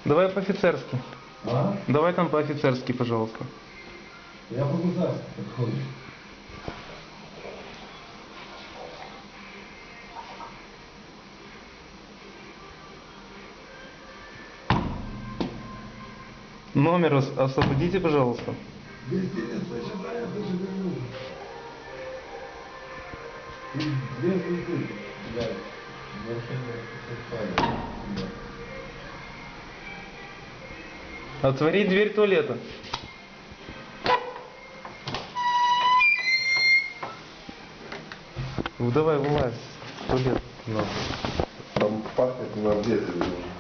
Давай по-офицерски. А? Давай там по-офицерски, пожалуйста. Я по-гусарски подходишь. Номер освободите, пожалуйста. Гостиница, сейчас я даже верну. Две звезды. Блядь. Нарушение сексуального. Отвори дверь туалета. Давай, вылазь. Туалет. Там пахнет на обед уже.